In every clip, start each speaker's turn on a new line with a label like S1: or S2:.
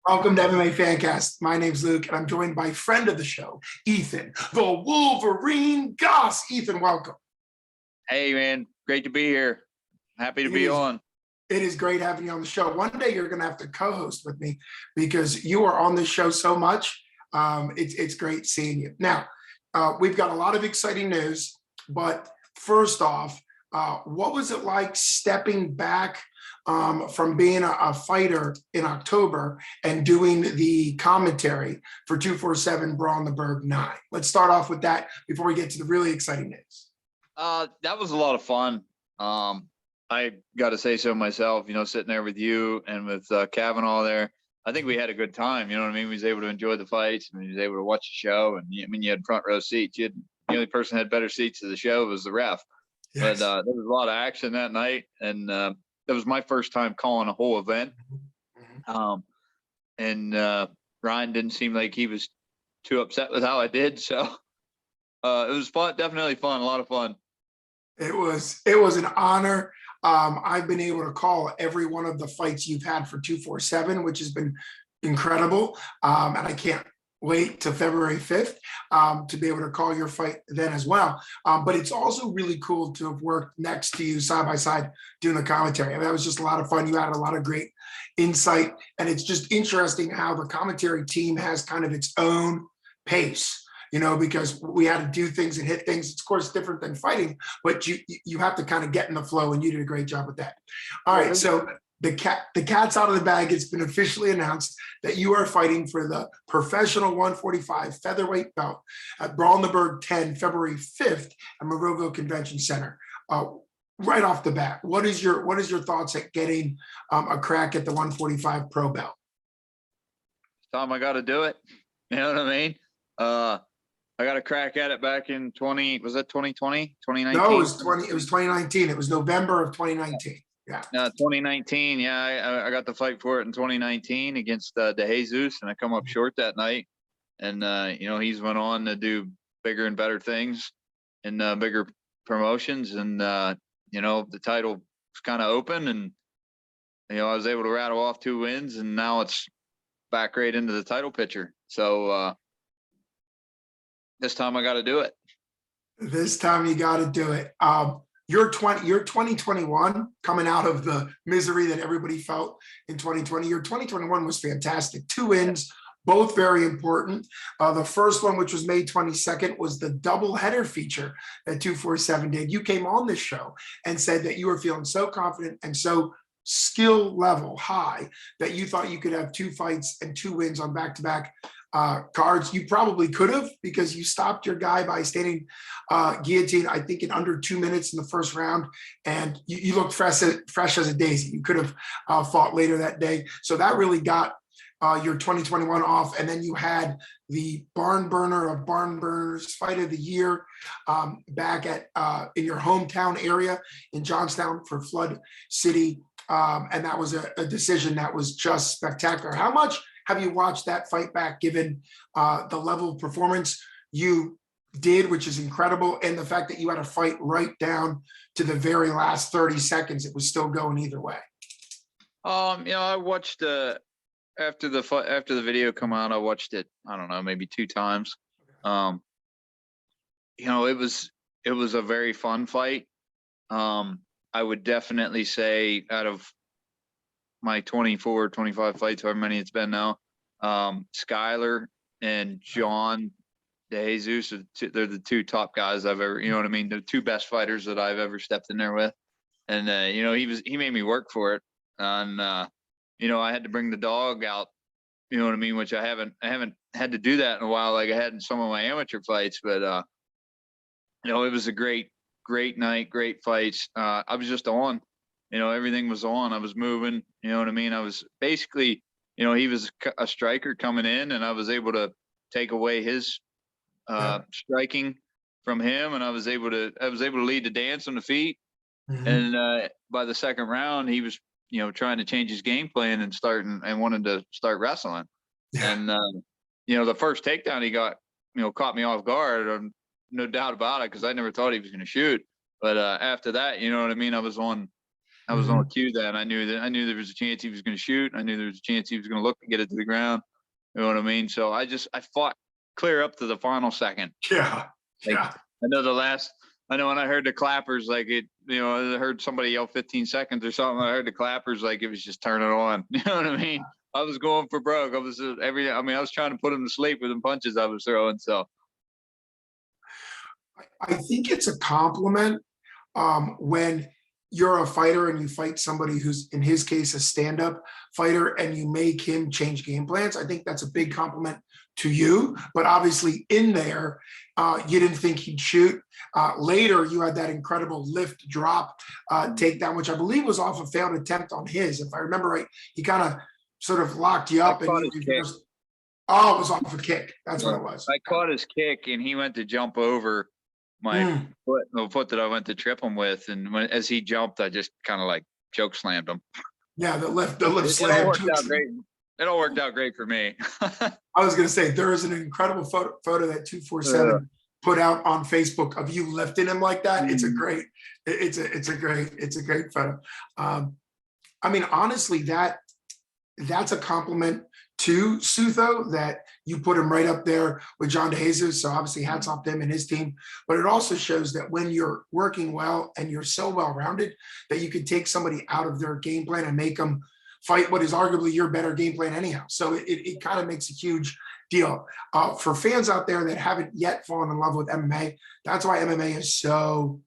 S1: Welcome to MMA Fancast. My name's Luke, and I'm joined by friend of the show, Ethan, the Wolverine Goss. Ethan, welcome.
S2: Hey man, great to be here. Happy to be on.
S1: It is great having you on the show. One day you're going to have to co-host with me because you are on this show so much. It's great seeing you. Now, we've got a lot of exciting news, but first off, what was it like stepping back from being a fighter in October and doing the commentary for 247 Brawl in the Burgh 9? Let's start off with that before we get to the really exciting news.
S2: That was a lot of fun. I got to say so myself, sitting there with you and with Kavanaugh there. I think we had a good time. You know what I mean? We was able to enjoy the fights and we was able to watch the show. And you had front row seats. The only person that had better seats to the show was the ref. Yes. But there was a lot of action that night. And that was my first time calling a whole event. And Ryan didn't seem like he was too upset with how I did. So it was fun, definitely fun, a lot of fun.
S1: It was an honor. I've been able to call every one of the fights you've had for 247, which has been incredible. And I can't wait to February 5th to be able to call your fight then as well. But it's also really cool to have worked next to you side by side doing the commentary. I mean, that was just a lot of fun. You had a lot of great insight. And it's just interesting how the commentary team has kind of its own pace. Because we had to do things and hit things. It's, of course, different than fighting, but you have to kind of get in the flow, and you did a great job with that. All right, so the cat's out of the bag. It's been officially announced that you are fighting for the professional 145 featherweight belt at Brawl in the Burgh 10, February 5th at Monroeville Convention Center. Right off the bat, what is your thoughts at getting a crack at the 145 pro belt?
S2: Tom, I got to do it. You know what I mean? I got a crack at it back in 2020, 2019?
S1: No, it was 2019. It was November of 2019. Yeah.
S2: 2019. Yeah, I got the fight for it in 2019 against De Jesus, and I come up short that night. And he's went on to do bigger and better things in bigger promotions, and the title was kind of open, and I was able to rattle off 2 wins, and now it's back right into the title picture. So this time I got to do it.
S1: This time you got to do it. You're 2021 coming out of the misery that everybody felt in 2020. Your 2021 was fantastic. 2 wins, both very important. The first one, which was May 22nd, was the double header feature that 247 did. You came on this show and said that you were feeling so confident and so skill level high that you thought you could have 2 fights and 2 wins on back-to-back cards. You probably could have, because you stopped your guy by standing guillotine, I think, in under 2 minutes in the first round, and you looked fresh as a daisy. You could have fought later that day. So that really got your 2021 off. And then you had the barn burner of barn burners, fight of the year, back at in your hometown area in Johnstown for Flood City. And that was a decision that was just spectacular. How much have you watched that fight back, given the level of performance you did, which is incredible, and the fact that you had to fight right down to the very last 30 seconds? It was still going either way.
S2: I watched after the video come out, I watched it, I don't know, maybe 2 times. It was a very fun fight. I would definitely say, out of my 24, 25 fights, however many it's been now, Skyler and John De Jesus, they're the 2 top guys I've ever, the 2 best fighters that I've ever stepped in there with. And, he made me work for it. And, I had to bring the dog out, which I haven't had to do that in a while, like I had in some of my amateur fights. But, it was a great night, great fights. I was just on. Everything was on. I was moving, I was basically, he was a striker coming in, and I was able to take away his striking from him, and I was able to lead the dance on the feet. Mm-hmm. And by the second round, he was, trying to change his game plan and wanted to start wrestling. Yeah. And the first takedown he got, caught me off guard, no doubt about it, because I never thought he was going to shoot. But after that, I was on I was on cue then. I knew there was a chance he was going to shoot. I knew there was a chance he was going to look to get it to the ground. You know what I mean? So I fought clear up to the final second.
S1: Yeah.
S2: Like,
S1: Yeah.
S2: I know when I heard the clappers, like I heard somebody yell 15 seconds or something. I heard the clappers, like it was just turning on. You know what I mean? I was going for broke. I was trying to put him to sleep with the punches I was throwing. So
S1: I think it's a compliment when you're a fighter and you fight somebody who's, in his case, a stand-up fighter, and you make him change game plans. I think that's a big compliment to you. But obviously in there, you didn't think he'd shoot. Later, you had that incredible lift drop takedown, which I believe was off a failed attempt on his. If I remember right, he kind of sort of locked you up and you reversed. Oh, it was off a kick. That's what it was.
S2: I caught his kick and he went to jump over my foot, the foot that I went to trip him with. And as he jumped, I just kind of like choke slammed him.
S1: Yeah, the lift slam.
S2: It all worked out great. It all worked out great for me.
S1: I was going to say, there is an incredible photo that 247 put out on Facebook of you lifting him like that. It's a great photo. I mean, honestly, that's a compliment to Sutho, that you put him right up there with John DeJesus. So obviously hats off to him and his team. But it also shows that when you're working well and you're so well-rounded, that you could take somebody out of their game plan and make them fight what is arguably your better game plan anyhow. So it kind of makes a huge deal. For fans out there that haven't yet fallen in love with MMA, that's why MMA is so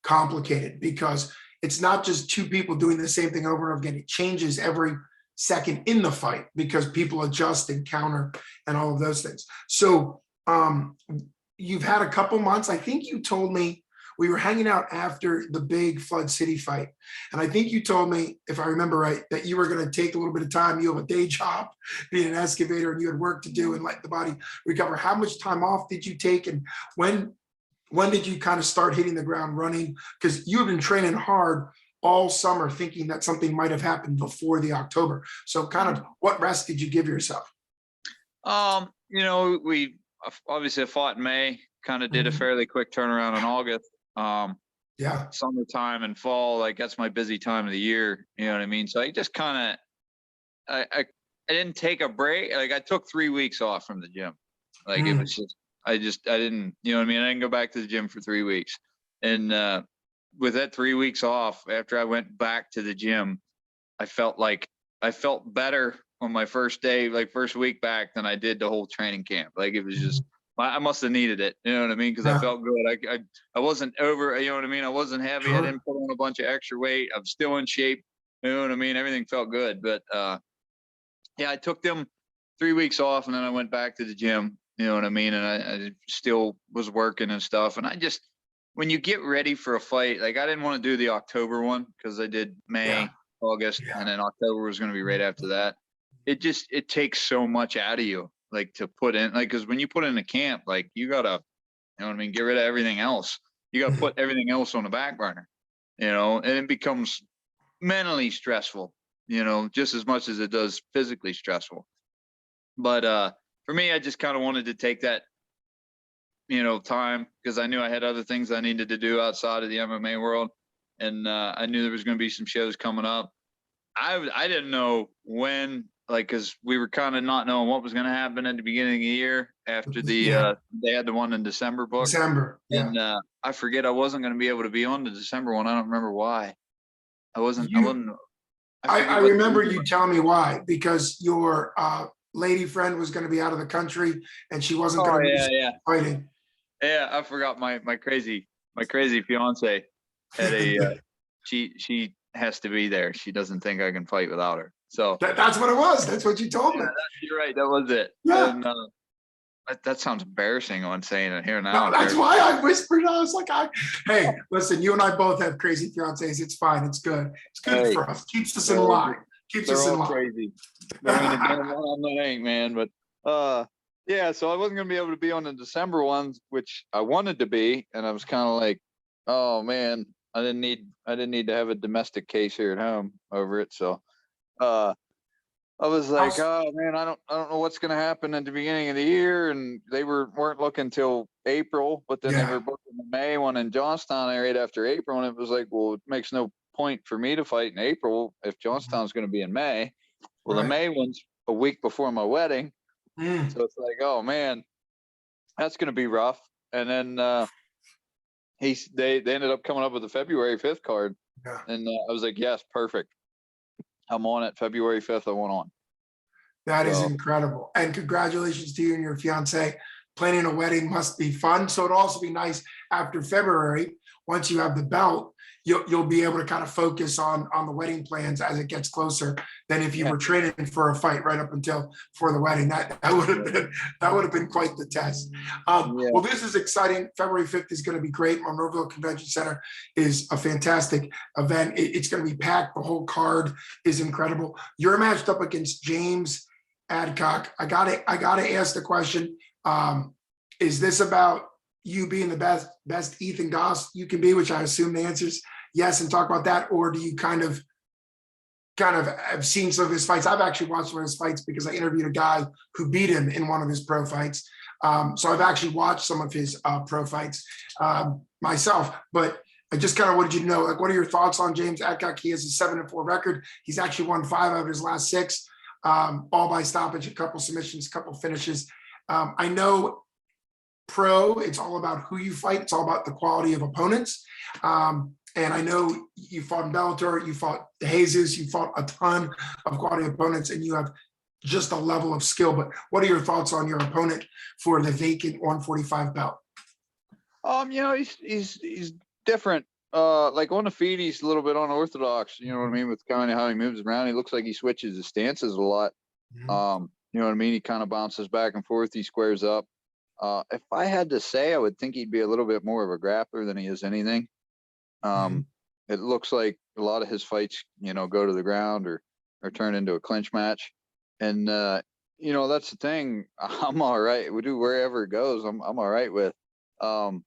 S1: complicated, because it's not just two people doing the same thing over and over again. It changes every second in the fight because people adjust and counter and all of those things. So you've had a couple months. I think you told me, we were hanging out after the big Flood City fight, and I think you told me, if I remember right, that you were going to take a little bit of time. You have a day job being an excavator and you had work to do and let the body recover. How much time off did you take, and when did you kind of start hitting the ground running? Because you have been training hard all summer thinking that something might have happened before the October. So kind of what rest did you give yourself?
S2: We obviously fought in May, kind of did a fairly quick turnaround in August.
S1: Yeah.
S2: Summertime and fall, like that's my busy time of the year. You know what I mean? So I just kind of, I didn't take a break. Like I took 3 weeks off from the gym. Like it was just, I didn't, you know what I mean? I didn't go back to the gym for 3 weeks. And, with that 3 weeks off, after I went back to the gym, I felt better on my first day, like first week back, than I did the whole training camp. Like it was just, I must have needed it. You know what I mean? Because I felt good. I wasn't over, you know what I mean? I wasn't heavy. I didn't put on a bunch of extra weight. I'm still in shape. You know what I mean? Everything felt good. But yeah, I took them 3 weeks off and then I went back to the gym. You know what I mean? And I still was working and stuff. And when you get ready for a fight, like I didn't want to do the October one because I did May, August, and then October was going to be right after that. It takes so much out of you, like to put in, like, because when you put in a camp, like you gotta, you know what I mean, get rid of everything else. You gotta put everything else on the back burner, and it becomes mentally stressful, just as much as it does physically stressful. But for me, I just kind of wanted to take that, time, because I knew I had other things I needed to do outside of the MMA world. And I knew there was going to be some shows coming up. I didn't know when, like, because we were kind of not knowing what was going to happen at the beginning of the year after they had the one in December booked. And I forget I wasn't going to be able to be on the December one. I don't remember why. I wasn't.
S1: I remember you telling me why, because your lady friend was going to be out of the country and she wasn't going to be fighting.
S2: Yeah, I forgot my crazy fiance had a she has to be there. She doesn't think I can fight without her. So
S1: that's what it was. That's what you told me.
S2: You're right. That was it.
S1: Yeah.
S2: And, that sounds embarrassing on saying it here now.
S1: No, that's why I whispered. I was like, hey, listen, you and I both have crazy fiancés. It's fine. It's good. It's good for us. Keeps us in line. Keeps us in line.
S2: Crazy. I'm not ain't, man. But yeah, so I wasn't gonna be able to be on the December ones, which I wanted to be, and I was kind of like, oh man, I didn't need to have a domestic case here at home over it. So I was like, oh man, I don't know what's gonna happen at the beginning of the year. And they weren't looking till April, but then they were booking the May one in Johnstown area after April, and it was like, well, it makes no point for me to fight in April if Johnstown's going to be in May. Well, the
S1: Right.
S2: May one's a week before my wedding.
S1: Mm.
S2: So it's like, oh man, that's going to be rough. And then they ended up coming up with the February 5th card.
S1: Yeah.
S2: And I was like, yes, perfect. I'm on it. February 5th, I went on.
S1: That is
S2: So-
S1: incredible. And congratulations to you and your fiance. Planning a wedding must be fun. So it'd also be nice after February, once you have the belt, you'll be able to kind of focus on the wedding plans as it gets closer than if you
S2: Yeah.
S1: were training for a fight right up until for the wedding. That would have been quite the test.
S2: Yeah.
S1: Well, this is exciting. February 5th is going to be great. Monroeville Convention Center is a fantastic event. It's going to be packed. The whole card is incredible. You're matched up against James Adcock. I gotta ask the question. Is this about you being the best Ethan Goss you can be, which I assume the answer is yes, and talk about that, or do you kind of have seen some of his fights? I've actually watched one of his fights because I interviewed a guy who beat him in one of his pro fights. So I've actually watched some of his pro fights myself, but I just kind of wanted you to know, like, what are your thoughts on James Adcock? He has a 7-4 record. He's actually won 5 out of his last 6, all by stoppage, a couple submissions, a couple finishes. I know pro, it's all about who you fight. It's all about the quality of opponents. And I know you fought in Bellator, you fought Jesus, you fought a ton of quality opponents, and you have just a level of skill. But what are your thoughts on your opponent for the vacant 145 belt?
S2: He's different. Like on the feet, he's a little bit unorthodox. You know what I mean, with kind of how he moves around. He looks like he switches his stances a lot.
S1: Mhm.
S2: You know what I mean? He kind of bounces back and forth. He squares up. If I had to say, I would think he'd be a little bit more of a grappler than he is anything. It looks like a lot of his fights, go to the ground or turn into a clinch match. And, that's the thing. I'm all right. We do wherever it goes. I'm all right with. I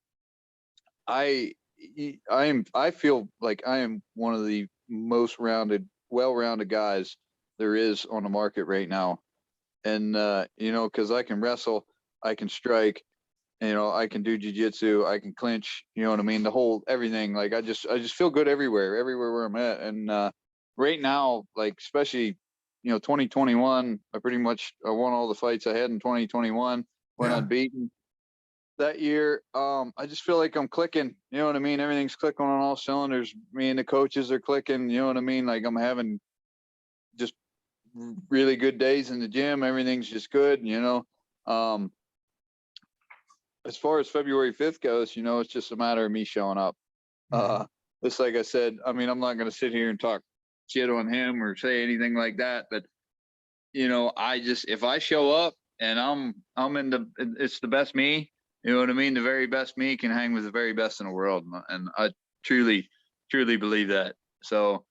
S2: feel like I am one of the most well-rounded guys there is on the market right now. And, because I can wrestle, I can strike, I can do jiu-jitsu, I can clinch, you know what I mean? The whole everything. Like I just feel good everywhere where I'm at. And right now, like especially, 2021, I won all the fights I had in 2021 when
S1: Yeah.
S2: I'd beaten that year. I just feel like I'm clicking, you know what I mean? Everything's clicking on all cylinders. Me and the coaches are clicking, you know what I mean? Like I'm having just really good days in the gym. Everything's just good, as far as February 5th goes, it's just a matter of me showing up. Just like I said, I mean, I'm not going to sit here and talk shit on him or say anything like that. But, if I show up and it's the best me, you know what I mean? The very best me can hang with the very best in the world. And I truly, truly believe that. So,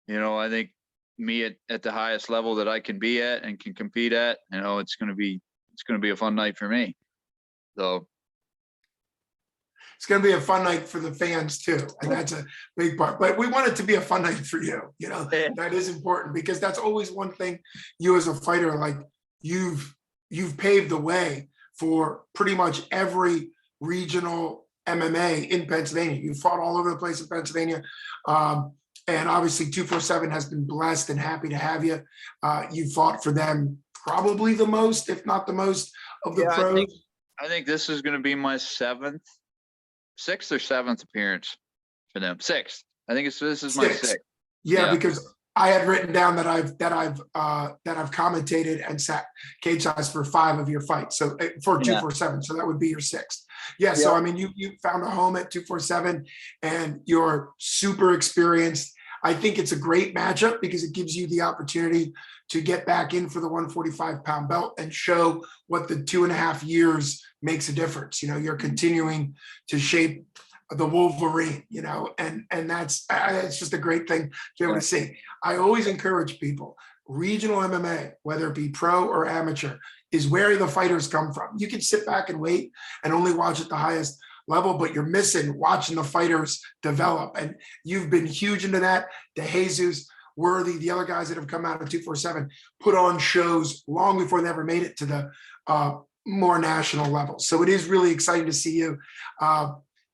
S2: I think me at the highest level that I can be at and can compete at, it's going to be a fun night for me. So
S1: it's going to be a fun night for the fans too, and that's a big part. But we want it to be a fun night for you. That is important because that's always one thing. You as a fighter, like you've paved the way for pretty much every regional MMA in Pennsylvania. You fought all over the place in Pennsylvania. And obviously 247 has been blessed and happy to have you. You fought for them probably the most, if not the most, of the pros.
S2: I think this is going to be my 6th or 7th appearance for them. 6th. I think this is my 6th.
S1: Yeah, because I had written down that I've commentated and sat cage size for 5 of your fights. So for 247, so that would be your 6th. Yeah. So I mean, you found a home at 247, and you're super experienced. I think it's a great matchup because it gives you the opportunity to get back in for the 145-pound belt and show what the 2.5 years makes a difference. You're continuing to shape the Wolverine, and that's it's just a great thing to be able to see. I always encourage people, regional MMA, whether it be pro or amateur, is where the fighters come from. You can sit back and wait and only watch at the highest level, but you're missing watching the fighters develop. And you've been huge into that. The Jesus, Worthy, the other guys that have come out of 247 put on shows long before they ever made it to the more national level. So it is really exciting to see you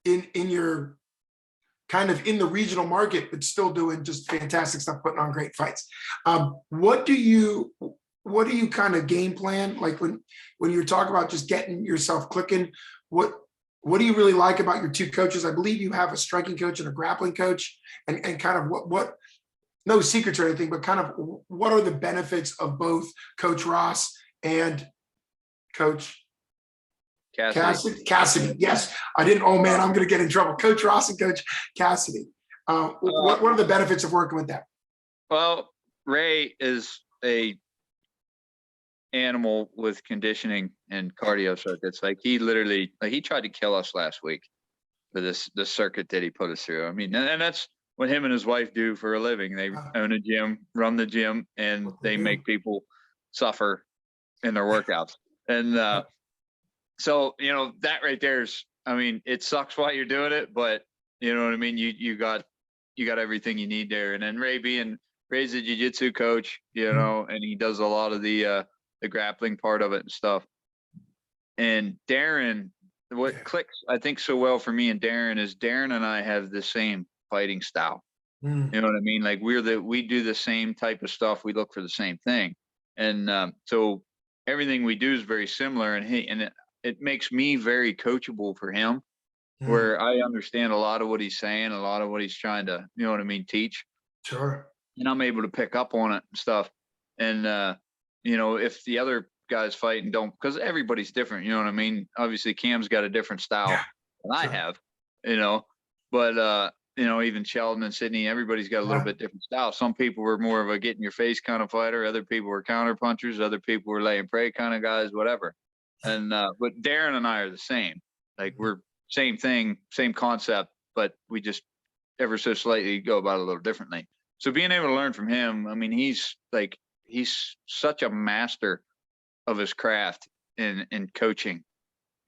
S1: in your kind of in the regional market, but still doing just fantastic stuff, putting on great fights. What do you kind of game plan? Like when you're talking about just getting yourself clicking, what do you really like about your two coaches? I believe you have a striking coach and a grappling coach, and kind of what no secrets or anything, but kind of what are the benefits of both Coach Ross and Coach Cassidy. Yes, I didn't. Oh man, I'm going to get in trouble. Coach Ross and Coach Cassidy. What are the benefits of working with them?
S2: Well, Ray is a animal with conditioning and cardio circuits. Like he literally, like he tried to kill us last week for this circuit that he put us through. I mean, and that's what him and his wife do for a living. They own a gym, run the gym, and they make people suffer in their workouts. And so, you know, that right there is, I mean, it sucks while you're doing it, but you know what I mean? You got everything you need there. And then Ray's a jiu-jitsu coach, you know, and he does a lot of the grappling part of it and stuff. And Darren, what clicks, I think, so well for me and Darren is Darren and I have the same fighting style. You know what I mean? Like we do the same type of stuff. We look for the same thing. And so everything we do is very similar, and it makes me very coachable for him, where I understand a lot of what he's saying, a lot of what he's trying to, you know what I mean, teach.
S1: Sure.
S2: And I'm able to pick up on it and stuff. And, you know, if the other guys fight and don't, because everybody's different, you know what I mean? Obviously, Cam's got a different style than I have, you know, but, you know, even Sheldon and Sydney, everybody's got a little bit different style. Some people were more of a get in your face kind of fighter. Other people were counter punchers. Other people were lay and pray kind of guys, whatever. And, but Darren and I are the same. Like we're same thing, same concept, but we just ever so slightly go about it a little differently. So being able to learn from him, I mean, he's such a master of his craft in coaching.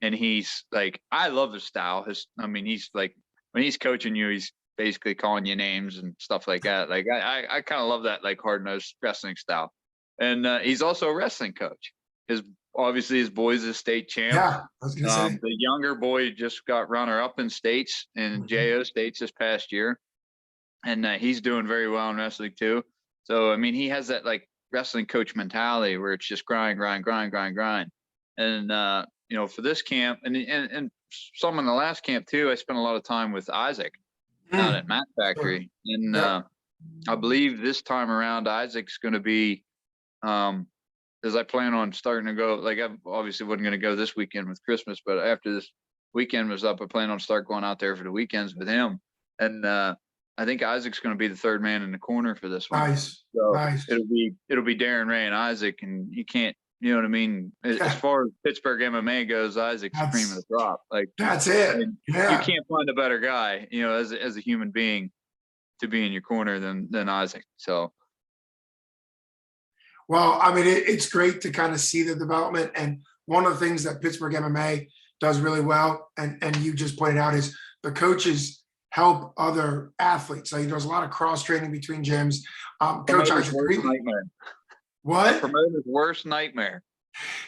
S2: And he's like, I love his style. I mean, he's like, when he's coaching you, he's basically calling you names and stuff like that. Like I kind of love that, like hard-nosed wrestling style. And he's also a wrestling coach. Obviously his boy's a state champ.
S1: Yeah, I was gonna say.
S2: The younger boy just got runner-up in states and JO states this past year. And he's doing very well in wrestling too. So, I mean, he has that like wrestling coach mentality where it's just grind. And, you know, for this camp and some in the last camp too, I spent a lot of time with Isaac out at Matt Factory. And I believe this time around, Isaac's going to be, as I plan on starting to go, like I obviously wasn't going to go this weekend with Christmas, but after this weekend was up, I plan on start going out there for the weekends with him. And I think Isaac's going to be the third man in the corner for this one.
S1: Nice.
S2: So
S1: Nice.
S2: it'll be Darren, Ray, and Isaac, and you can't, you know what I mean? As far as Pittsburgh MMA goes, Isaac's cream of the crop. Like
S1: that's it.
S2: You can't find a better guy, you know, as a human being to be in your corner than Isaac. So.
S1: Well, I mean, it's great to kind of see the development. And one of the things that Pittsburgh MMA does really well, and you just pointed out, is the coaches help other athletes. Like there's a lot of cross training between gyms. Coach Isaac, what?
S2: Promoter's worst nightmare.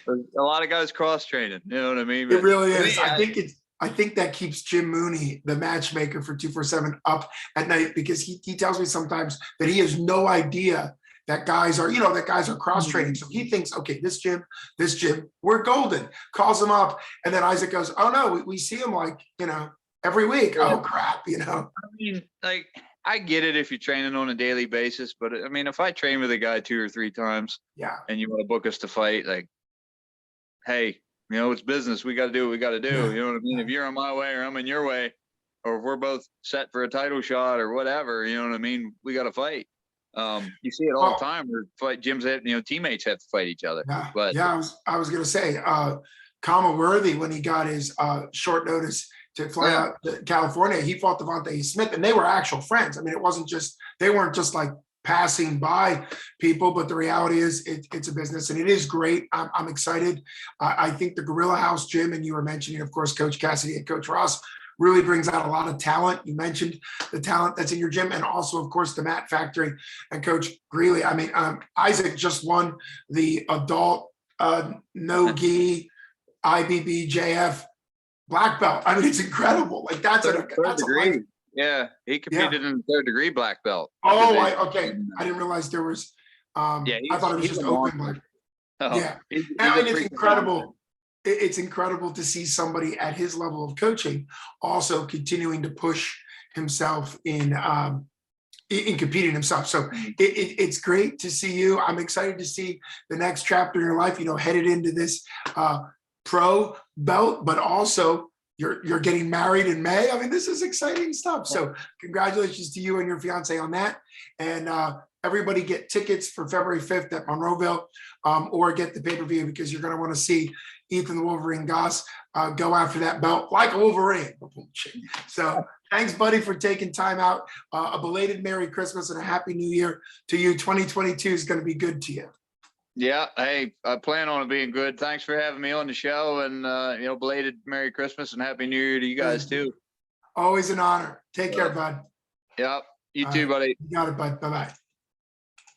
S2: There's a lot of guys cross training. You know what I mean?
S1: It really is. I think that keeps Jim Mooney, the matchmaker for 247, up at night, because he tells me sometimes that he has no idea that guys are cross training. So he thinks, okay, this gym, we're golden. Calls him up, and then Isaac goes, oh no, we see him like, you know, every week. Oh crap, you know.
S2: I mean, like I get it if you're training on a daily basis, but I mean, if I train with a guy 2 or 3 times, and you want to book us to fight, like, hey, you know, it's business. We got to do what we got to do. You know what I mean? If you're on my way or I'm in your way, or if we're both set for a title shot or whatever, you know what I mean? We got to fight. You see it all the time where gyms have, you know, teammates have to fight each other. But
S1: I was gonna say, Kama Worthy, when he got his short notice to fly out to California, he fought Devontae Smith, and they were actual friends. I mean, they weren't just like passing by people, but the reality is it's a business, and it is great. I'm excited. I think the Gorilla House gym, and you were mentioning, of course, Coach Cassidy and Coach Ross, really brings out a lot of talent. You mentioned the talent that's in your gym, and also, of course, the Matt Factory and Coach Greeley. I mean, Isaac just won the adult no-gi IBBJF black belt. I mean, it's incredible. Like that's a
S2: Yeah, he competed in the 3rd degree black belt.
S1: Oh,
S2: division.
S1: okay. I didn't realize there was,
S2: Yeah,
S1: I thought it was
S2: he's
S1: just
S2: a
S1: open,
S2: monster.
S1: but
S2: Oh,
S1: yeah.
S2: he's a
S1: And it's
S2: freaking monster.
S1: incredible. It's incredible to see somebody at his level of coaching also continuing to push himself in competing himself. So it's great to see you. I'm excited to see the next chapter in your life, headed into this pro belt, but also you're getting married in May. I mean, this is exciting stuff. So congratulations to you and your fiance on that. And everybody get tickets for February 5th at Monroeville, or get the pay-per-view, because you're going to want to see Ethan the Wolverine Goss go after that belt like a Wolverine. So thanks, buddy, for taking time out. A belated Merry Christmas and a Happy New Year to you. 2022 is going to be good to you.
S2: Yeah, hey, I plan on it being good. Thanks for having me on the show, and belated Merry Christmas and Happy New Year to you guys too.
S1: Always an honor. Take care, bud.
S2: Yep, you
S1: All
S2: too,
S1: right.
S2: buddy.
S1: You got it, bud. Bye-bye.